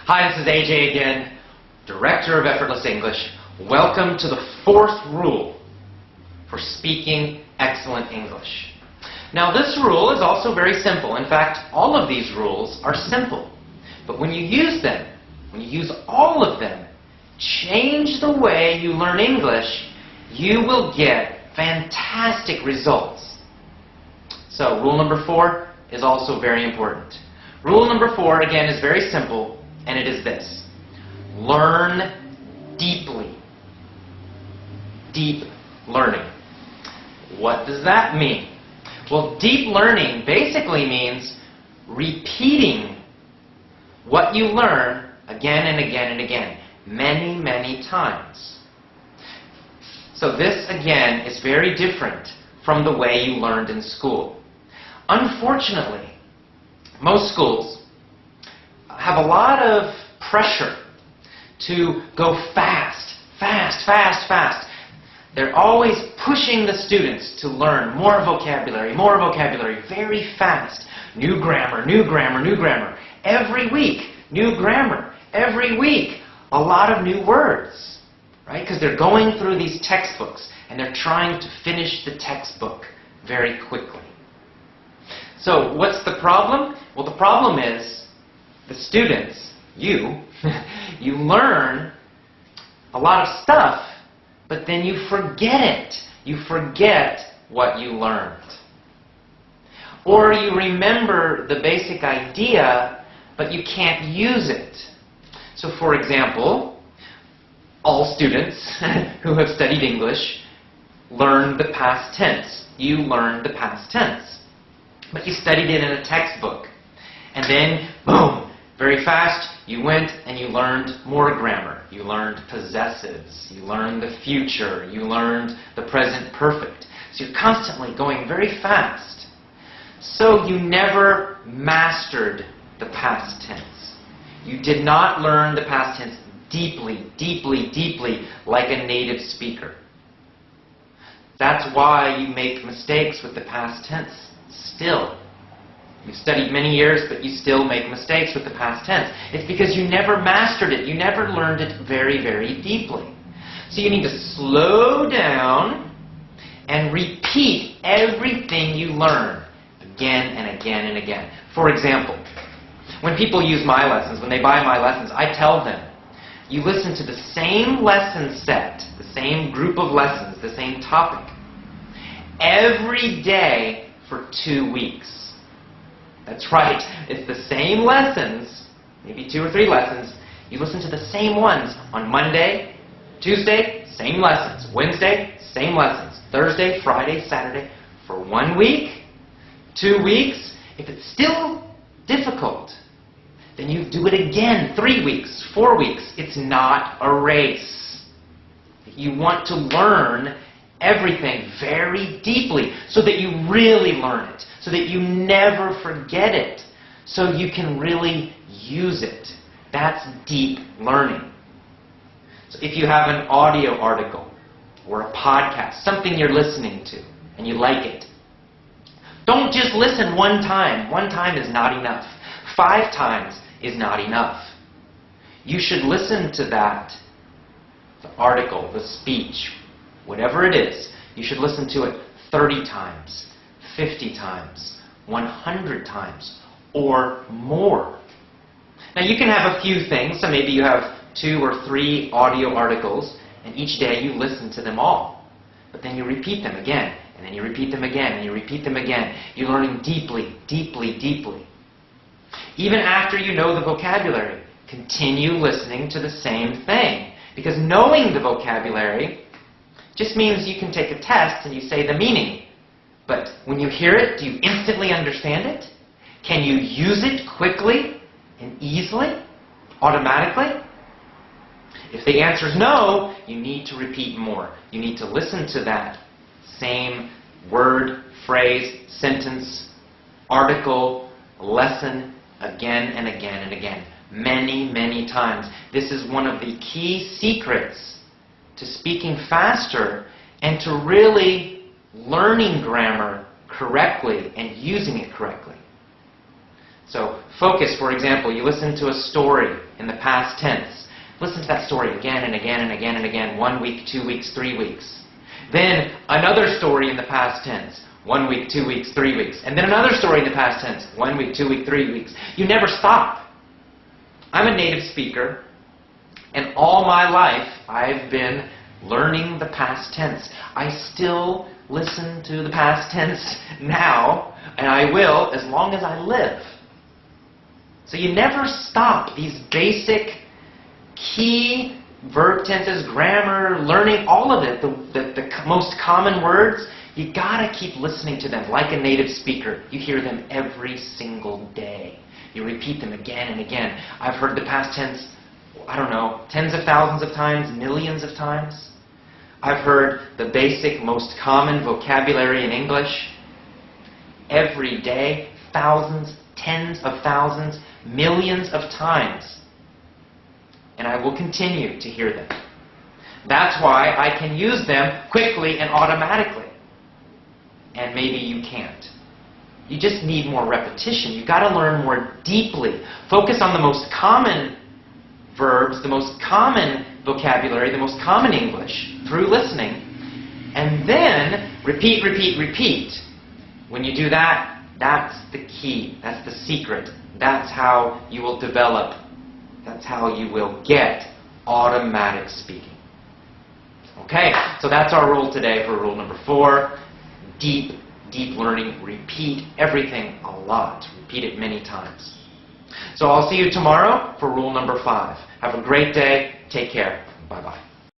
Hi, this is AJ again, Director of Effortless English. Welcome to the fourth rule for speaking excellent English. Now, this rule is also very simple. In fact, all of these rules are simple. But when you use them, when you use all of them, change the way you learn English, you will get fantastic results. So, rule number 4 is also very important. Rule number 4, again, is very simple. And it is this: learn deeply. Deep learning. What does that mean? Well, deep learning basically means repeating what you learn again and again and again, many, many times. So this, again, is very different from the way you learned in school. Unfortunately, most schools have a lot of pressure to go fast, fast, fast, fast. They're always pushing the students to learn more vocabulary, very fast. New grammar, new grammar, new grammar. Every week, new grammar. Every week, a lot of new words, right? Because they're going through these textbooks and they're trying to finish the textbook very quickly. So what's the problem? Well, the problem is the students, you learn a lot of stuff, but then you forget it. You forget what you learned. Or you remember the basic idea, but you can't use it. So for example, all students who have studied English learn the past tense. You learned the past tense. But you studied it in a textbook. And then, boom, very fast, you went and you learned more grammar. You learned possessives. You learned the future. You learned the present perfect. So you're constantly going very fast. So you never mastered the past tense. You did not learn the past tense deeply, deeply, deeply like a native speaker. That's why you make mistakes with the past tense still. You've studied many years, but you still make mistakes with the past tense. It's because you never mastered it. You never learned it very, very deeply. So you need to slow down and repeat everything you learn again and again and again. For example, when people use my lessons, when they buy my lessons, I tell them, you listen to the same lesson set, the same group of lessons, the same topic, every day for 2 weeks. That's right. It's the same lessons, maybe 2 or 3 lessons. You listen to the same ones on Monday, Tuesday, same lessons. Wednesday, same lessons. Thursday, Friday, Saturday, for 1 week, 2 weeks. If it's still difficult, then you do it again, 3 weeks, 4 weeks. It's not a race. You want to learn everything very deeply so that you really learn it, so that you never forget it, so you can really use it. That's deep learning. So if you have an audio article or a podcast, something you're listening to and you like it, don't just listen one time. 1 time is not enough. 5 times is not enough. You should listen to that, the article, the speech, whatever it is. You should listen to it 30 times, 50 times, 100 times, or more. Now you can have a few things, so maybe you have 2 or 3 audio articles, and each day you listen to them all. But then you repeat them again, and then you repeat them again, and you repeat them again. You're learning deeply, deeply, deeply. Even after you know the vocabulary, continue listening to the same thing. Because knowing the vocabulary just means you can take a test and you say the meaning. But when you hear it, do you instantly understand it? Can you use it quickly and easily, automatically? If the answer is no, you need to repeat more. You need to listen to that same word, phrase, sentence, article, lesson again and again and again. Many, many times. This is one of the key secrets to speaking faster and to really learning grammar correctly and using it correctly. So focus, for example, you listen to a story in the past tense. Listen to that story again and again and again and again, 1 week, 2 weeks, 3 weeks. Then another story in the past tense, 1 week, 2 weeks, 3 weeks. And then another story in the past tense, 1 week, 2 weeks, 3 weeks. You never stop. I'm a native speaker, and all my life I've been learning the past tense. I still listen to the past tense now, and I will as long as I live. So you never stop these basic key verb tenses, grammar, learning, all of it, the most common words, you gotta keep listening to them like a native speaker. You hear them every single day. You repeat them again and again. I've heard the past tense, I don't know, tens of thousands of times, millions of times. I've heard the basic, most common vocabulary in English every day, thousands, tens of thousands, millions of times. And I will continue to hear them. That's why I can use them quickly and automatically. And maybe you can't. You just need more repetition. You've got to learn more deeply. Focus on the most common verbs, the most common vocabulary, the most common English through listening. And then repeat, repeat, repeat. When you do that, that's the key. That's the secret. That's how you will develop. That's how you will get automatic speaking. Okay, so that's our rule today for rule number 4. Deep learning. Repeat everything a lot. Repeat it many times. So I'll see you tomorrow for rule number 5. Have a great day. Take care. Bye-bye.